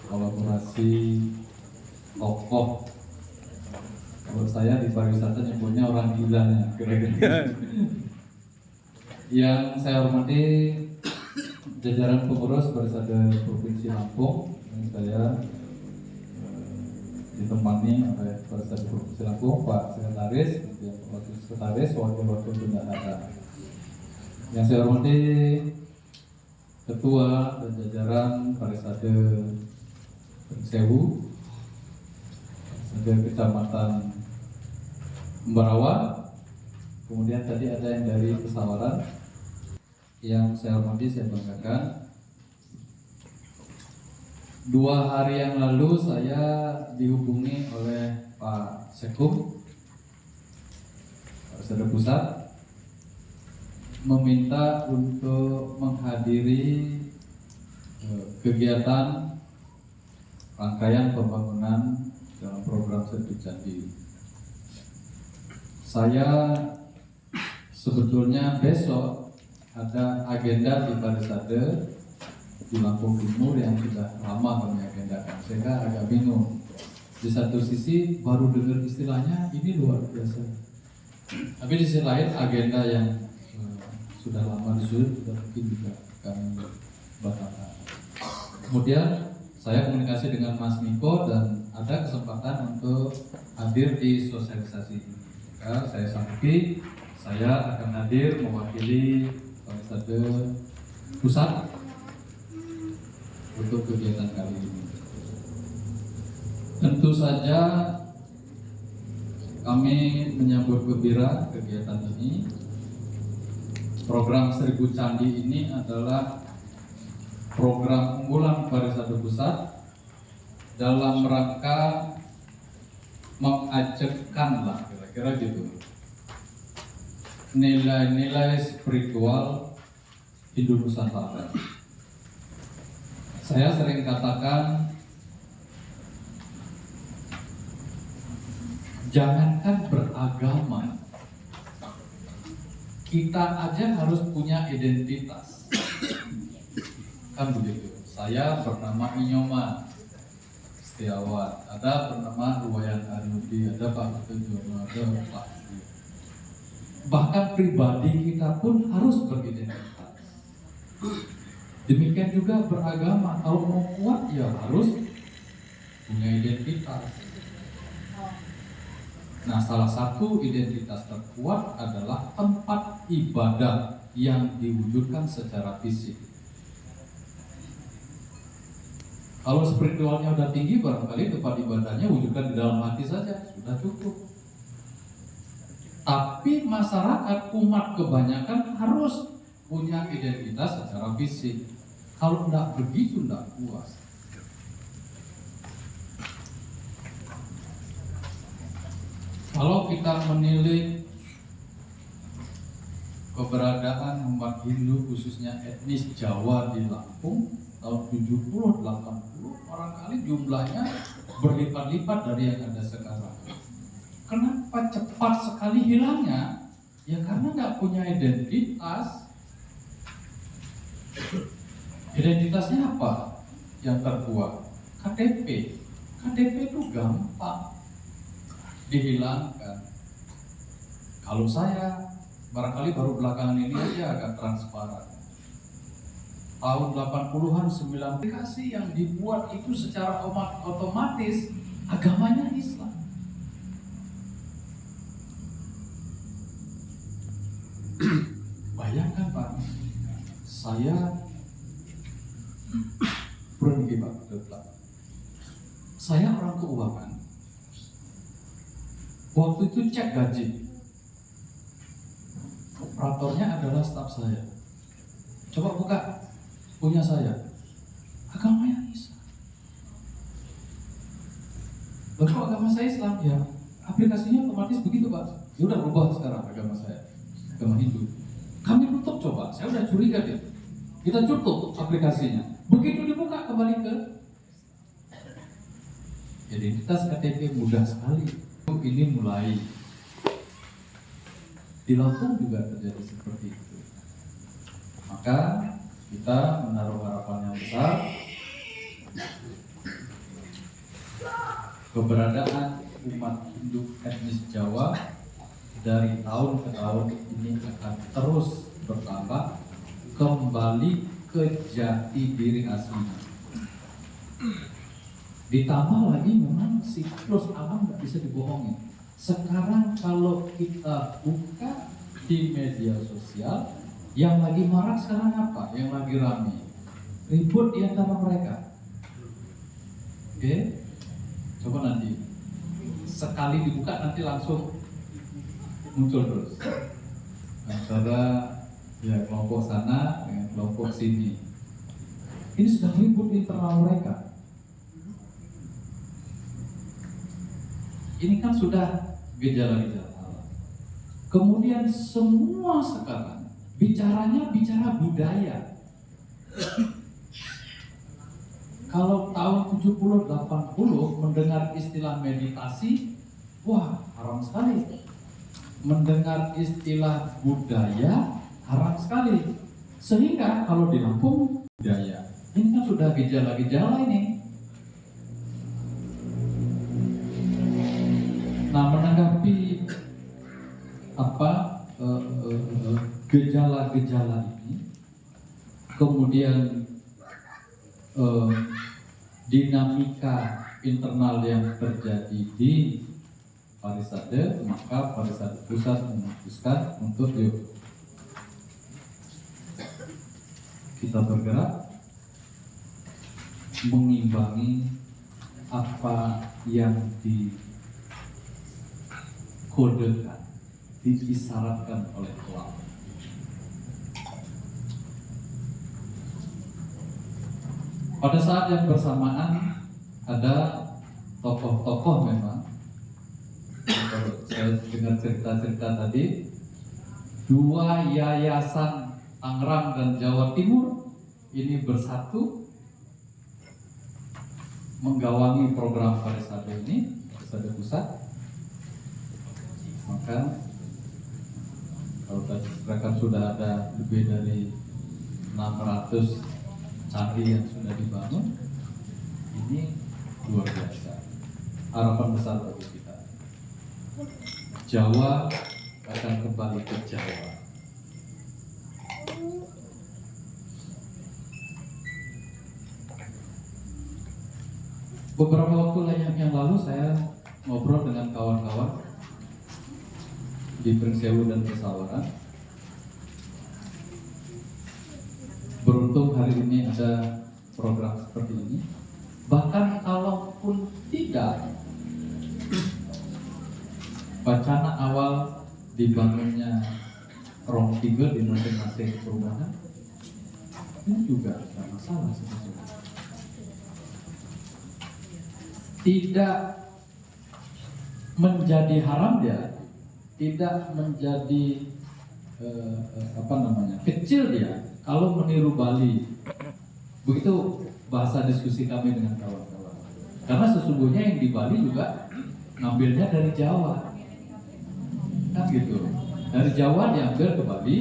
kolaborasi tokoh. Kalau saya di pariwisata nyebutnya orang gilanya kira-kira. Yang saya hormati jajaran pengurus Parisade Provinsi Lampung, yang saya ditemani oleh Parisade Provinsi Lampung, Pak Sekretaris, Wakil Sekretaris, Wakil Bendahara. Yang saya hormati Ketua dan jajaran Parisade Sewu, Parisade Kecamatan Embarawa, kemudian tadi ada yang dari Pesawaran. Yang saya hormati, saya banggakan, 2 hari yang lalu saya dihubungi oleh Pak Sekum Parisade Pusat meminta untuk menghadiri kegiatan rangkaian pembangunan dalam program Sirkuit Candi. Saya sebetulnya besok ada agenda di Parisade di Lampung Timur yang sudah lama kami agendakan, sehingga agak bingung. Di satu sisi baru dengar istilahnya ini luar biasa, tapi di sisi lain agenda yang sudah lama disusun mungkin juga kami batalkan. Kemudian saya komunikasi dengan Mas Miko dan ada kesempatan untuk hadir di sosialisasi ini. Maka saya sanggupi, saya akan hadir mewakili Parisade Pusat untuk kegiatan kali ini. Tentu saja kami menyambut gembira kegiatan ini. Program Sirkuit Candi ini adalah program unggulan Parisade Pusat dalam rangka mengajarkan lah kira-kira gitu nilai-nilai spiritual Hindu Nusantara. Saya sering katakan, jangankan beragama, kita aja harus punya identitas. Kan begitu. Saya bernama Inyoma Setiawan, ada bernama Ruwayan Arudi, ada Pak Kejono, ada Pak. Bahkan pribadi kita pun harus beridentitas. Demikian juga beragama, kalau mau kuat ya harus punya identitas. Nah, salah satu identitas terkuat adalah tempat ibadah yang diwujudkan secara fisik. Kalau spiritualnya udah tinggi, barangkali tempat ibadahnya wujudkan di dalam hati saja, sudah cukup. Tapi masyarakat, umat kebanyakan harus punya identitas secara fisik. Kalau tidak begitu, tidak puas. Kalau kita menilik keberadaan umat Hindu, khususnya etnis Jawa di Lampung, tahun 70-80, barangkali jumlahnya berlipat-lipat dari yang ada sekarang. Kenapa cepat sekali hilangnya? Ya karena nggak punya identitas. Identitasnya apa yang terkuat? KTP. KTP itu gampang dihilangkan. Kalau saya barangkali baru belakangan ini aja agak transparan. Tahun 80-an 90 aplikasi yang dibuat itu secara otomatis agamanya Islam. Bayangkan Pak, saya berhenti Pak, saya orang keuangan. Waktu itu cek gaji, operatornya adalah staf saya. Coba buka punya saya, agamanya Islam. Lalu agama saya Islam, ya aplikasinya otomatis begitu Pak. Ya udah berubah sekarang agama saya, agama Hindu. Kami tutup coba, saya udah curiga gitu. Kita tutup aplikasinya. Begitu dibuka kembali ke identitas KTP mudah sekali. Ini mulai di Lampung juga terjadi seperti itu. Maka kita menaruh harapan yang besar keberadaan umat Hindu etnis Jawa dari tahun ke tahun ini akan terus bertambah, kembali ke jati diri aslinya. Ditambah lagi memang siklus alam nggak bisa dibohongin. Sekarang kalau kita buka di media sosial, yang lagi marak sekarang apa? Yang lagi rame, ribut di antara mereka. Oke, coba nanti sekali dibuka nanti langsung muncul terus antara ya kelompok sana dengan kelompok sini. Ini sudah ribut di internal mereka. Ini kan sudah gejala-gejala alam. Kemudian semua sekarang bicaranya bicara budaya. Kalau tahun 70-80 mendengar istilah meditasi, wah haram sekali. Mendengar istilah budaya, haram sekali. Sehingga kalau di Lampung, budaya. Ini kan sudah gejala-gejala ini. Nah, menanggapi gejala-gejala ini, kemudian dinamika internal yang terjadi di Parisade, maka Parisade Pusat memutuskan untuk yuk kita bergerak mengimbangi apa yang dikodekan, disyaratkan oleh ulama. Pada saat yang bersamaan ada tokoh-tokoh memang. Kalau saya dengar cerita-cerita tadi, dua yayasan Tangerang dan Jawa Timur ini bersatu menggawangi program Parisade ini, Parisade Pusat. Maka kalau tadi mereka sudah ada lebih dari 600 candi yang sudah dibangun, ini luar biasa. Harapan besar bagi kita. Jawa akan kembali ke Jawa. Beberapa waktu yang lalu saya ngobrol dengan kawan-kawan di Pringsewu dan Pesawaran. Beruntung hari ini ada program seperti ini. Bahkan kalaupun tidak, wacana awal dibangunnya Rong 3 di masing-masing perumahan ini juga tidak masalah sebetulnya. Tidak menjadi haram dia, tidak menjadi kecil dia kalau meniru Bali. Begitu bahasa diskusi kami dengan kawan-kawan. Karena sesungguhnya yang di Bali juga ngambilnya dari Jawa, kan gitu. Dari Jawa diambil ke Bali,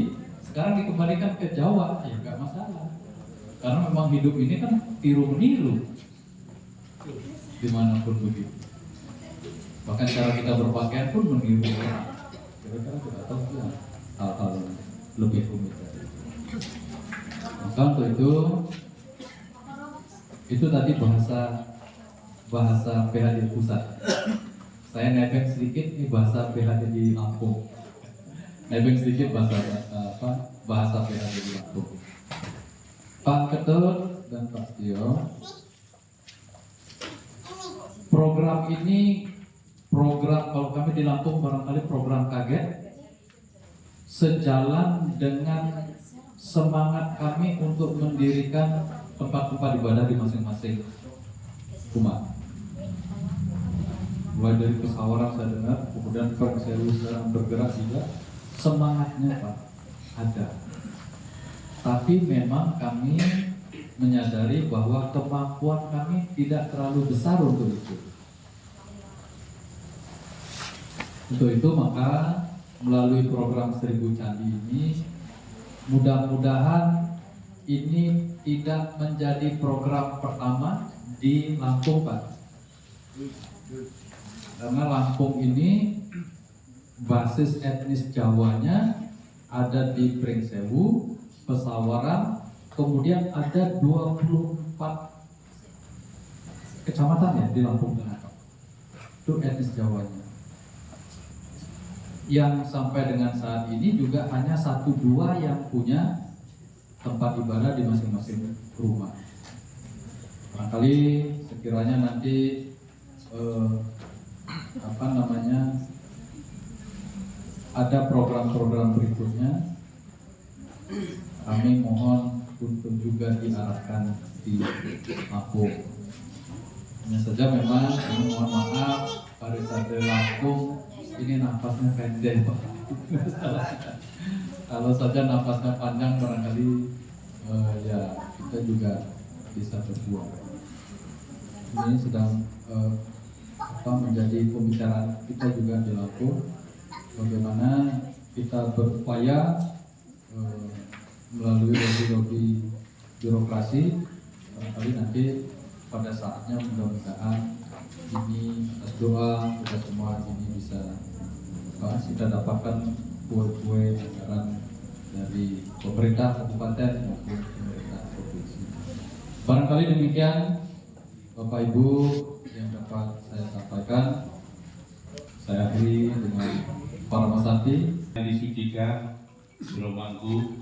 sekarang dikembalikan ke Jawa, ya nggak masalah. Karena memang hidup ini kan tiru meniru dimanapun begitu. Bahkan cara kita berpakaian pun meniru orang. Kira-kira kita tahu ya hal-hal lebih rumit dari itu. Maka untuk itu tadi bahasa PHD pusat. Saya nebeng sedikit, ini bahasa PHD di Lampung. Nebeng sedikit bahasa PHD di Lampung. Pak Ketut dan Pak Tio, program ini kalau kami di Lampung barangkali program kaget, sejalan dengan semangat kami untuk mendirikan tempat-tempat ibadah di masing-masing umat. Mulai dari Pesawaran saya dengar, kemudian Pringsewu sekarang bergerak juga, semangatnya Pak ada. Tapi memang kami menyadari bahwa kemampuan kami tidak terlalu besar untuk itu. Untuk itu maka melalui program 1000 Candi ini, mudah-mudahan ini tidak menjadi program pertama di Lampung Pak. Karena Lampung ini basis etnis Jawanya ada di Pringsewu, Pesawaran, kemudian ada 24 kecamatan ya di Lampung Tengah. Itu etnis Jawanya. Yang sampai dengan saat ini juga hanya 1-2 yang punya tempat ibadah di masing-masing rumah. Barangkali sekiranya nanti ada program-program berikutnya, kami mohon untuk juga diarahkan di Lampung. Hanya saja memang kami mohon maaf, pariwisata Lampung ini nafasnya pendek, Pak. Kalau saja nafasnya panjang barangkali ya kita juga bisa berbuat. Ini sedang menjadi pembicaraan kita juga di Lampung, bagaimana kita berupaya melalui lobby birokrasi, barangkali nanti pada saatnya mudah-mudahan ini atas doa kita semua ini bisa kita dapatkan kue-kue anggaran dari pemerintah kabupaten maupun pemerintah provinsi. Barangkali demikian Bapak Ibu yang dapat saya sampaikan. Saya akhiri dengan para Masanti disucikan Romo Mangku.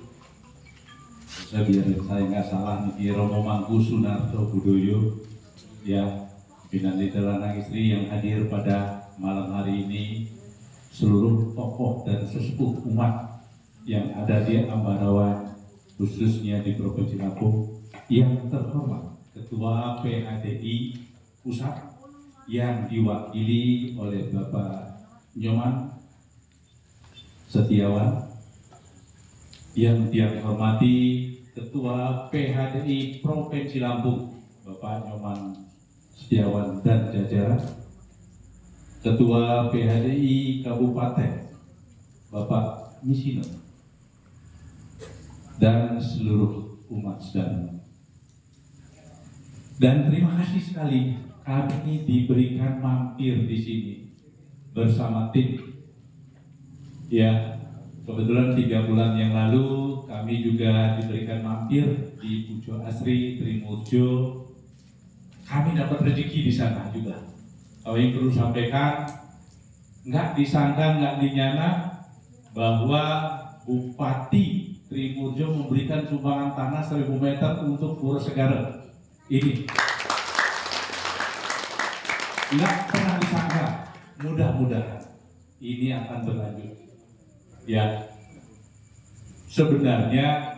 Biar saya nggak salah nih, Romo Mangku Sunarto Budoyo ya, binandi lanang istri yang hadir pada malam hari ini, seluruh tokoh dan sesepuh umat yang ada di Ambarawa, khususnya di Provinsi Lampung, yang terhormat Ketua PHDI Pusat yang diwakili oleh Bapak Nyoman Setiawan, yang dihormati Ketua PHDI Provinsi Lampung Bapak Nyoman Setiawan dan jajaran, Ketua PHDI Kabupaten Bapak Misino, dan seluruh umat sedang. Dan terima kasih sekali kami diberikan mampir di sini bersama tim. Ya, kebetulan 3 bulan yang lalu kami juga diberikan mampir di Pujo Asri, Trimurjo. Kami dapat rezeki di sana juga. Kalau yang perlu sampaikan, nggak disangka, nggak dinyana bahwa Bupati Trimurjo memberikan sumbangan tanah 1000 meter untuk Pura Segara. Ini nggak pernah disangka. Mudah-mudahan ini akan berlanjut. Ya, sebenarnya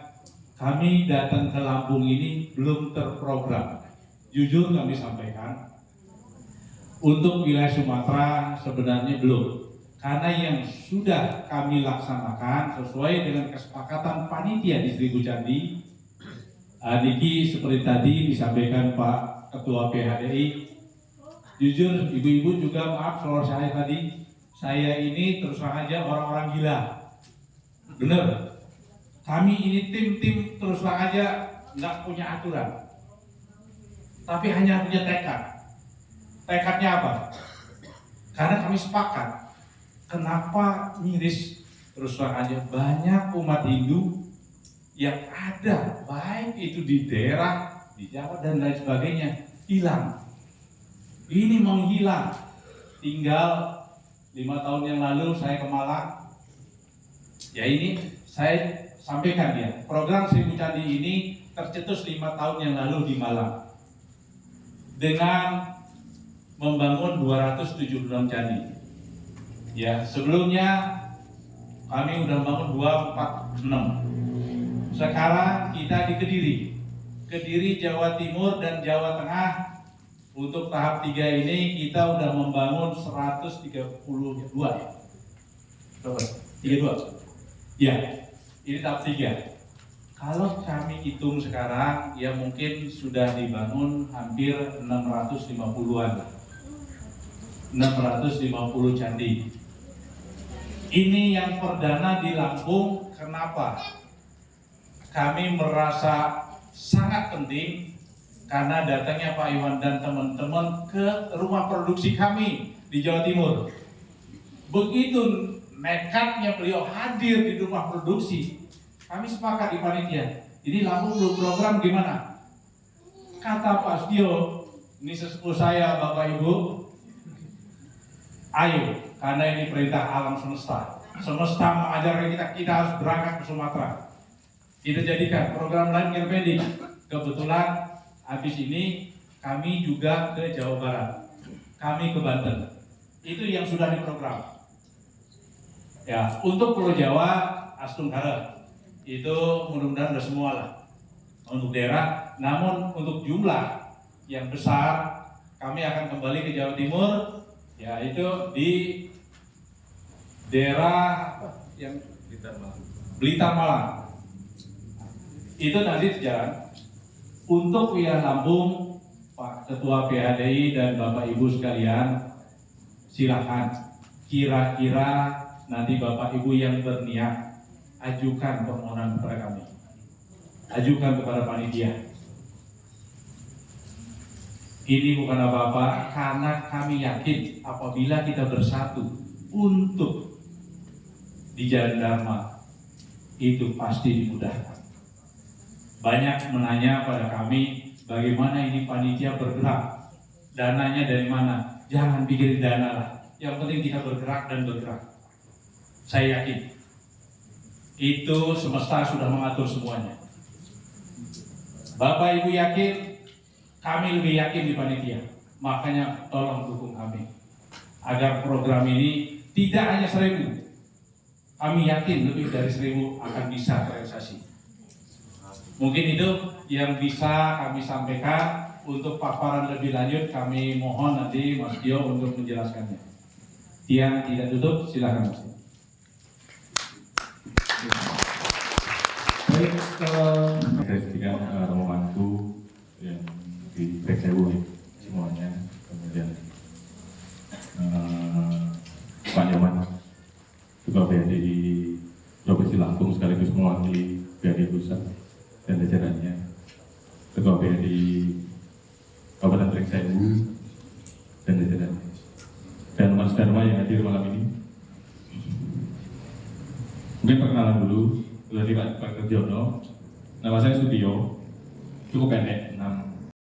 kami datang ke Lampung ini belum terprogram. Jujur kami sampaikan, untuk wilayah Sumatera sebenarnya belum. Karena yang sudah kami laksanakan sesuai dengan kesepakatan panitia di Seribu Candi, Niki seperti tadi disampaikan Pak Ketua PHDI. Jujur ibu-ibu juga maaf kalau saya tadi, saya ini terus terang aja orang-orang gila. Bener, kami ini tim terus terang aja nggak punya aturan, tapi hanya punya tekad. Tekadnya apa? Karena kami sepakat, kenapa miris terus terang aja banyak umat Hindu yang ada, baik itu di daerah, di Jawa dan lain sebagainya, hilang. Ini menghilang. Tinggal 5 tahun yang lalu saya ke Malang. Ya ini saya sampaikan ya, program Seribu Candi ini tercetus 5 tahun yang lalu di Malang. Dengan membangun 276 candi. Ya, sebelumnya kami udah bangun 246. Sekarang kita di Kediri, Jawa Timur dan Jawa Tengah. Untuk tahap 3 ini kita udah membangun 132 ya. 32. Ya, ini tahap 3. Kalau kami hitung sekarang ya mungkin sudah dibangun hampir 650-an. 650 candi. Ini yang perdana di Lampung. Kenapa? Kami merasa sangat penting karena datangnya Pak Iwan dan teman-teman ke rumah produksi kami di Jawa Timur. Begitu nekatnya beliau hadir di rumah produksi, kami sepakat di panitia, ini Lampung belum program gimana? Kata Pak Stio, ini sesepuh saya Bapak Ibu, ayo, karena ini perintah alam semesta. Semesta mengajarkan kita harus berangkat ke Sumatera. Kita jadikan program lain Kirpedik. Kebetulan habis ini kami juga ke Jawa Barat, kami ke Banten. Itu yang sudah diprogram. Ya, untuk Pulau Jawa, Astunggara itu mudah-mudahan sudah semua lah untuk daerah. Namun untuk jumlah yang besar, kami akan kembali ke Jawa Timur, yaitu di daerah yang Blitar Malang. Itu nanti jalan. Untuk wilayah Lampung, Pak Ketua PHDI dan Bapak Ibu sekalian, silakan. Kira-kira nanti Bapak Ibu yang berniat, ajukan permohonan kepada kami. Ajukan kepada panitia. Ini bukan apa-apa, karena kami yakin apabila kita bersatu untuk di jalan Dharma, itu pasti dimudahkan. Banyak menanya pada kami, bagaimana ini panitia bergerak, dananya dari mana? Jangan pikirin dana lah, yang penting kita bergerak dan bergerak. Saya yakin itu semesta sudah mengatur semuanya. Bapak Ibu yakin, kami lebih yakin di panitia. Makanya tolong dukung kami agar program ini tidak hanya 1.000, kami yakin lebih dari 1.000 akan bisa terrealisasi. Mungkin itu yang bisa kami sampaikan. Untuk paparan lebih lanjut kami mohon nanti Mas Dio untuk menjelaskannya. Yang tidak tutup silakan Mas. Baik, saya juga membantu yang di PKU semuanya, kemudian Pak Nyoman, Ketua BNI Provinsi Lampung sekaligus mewakili BNI Pusat dan jajarannya, Ketua BNI Kabupaten Trengsewu dan jajarannya, dan Mas Dharma yang hadir malam ini. Mungkin perkenalan dulu dari Pak Kerjono. Nama saya Studio, cukup pendek, 6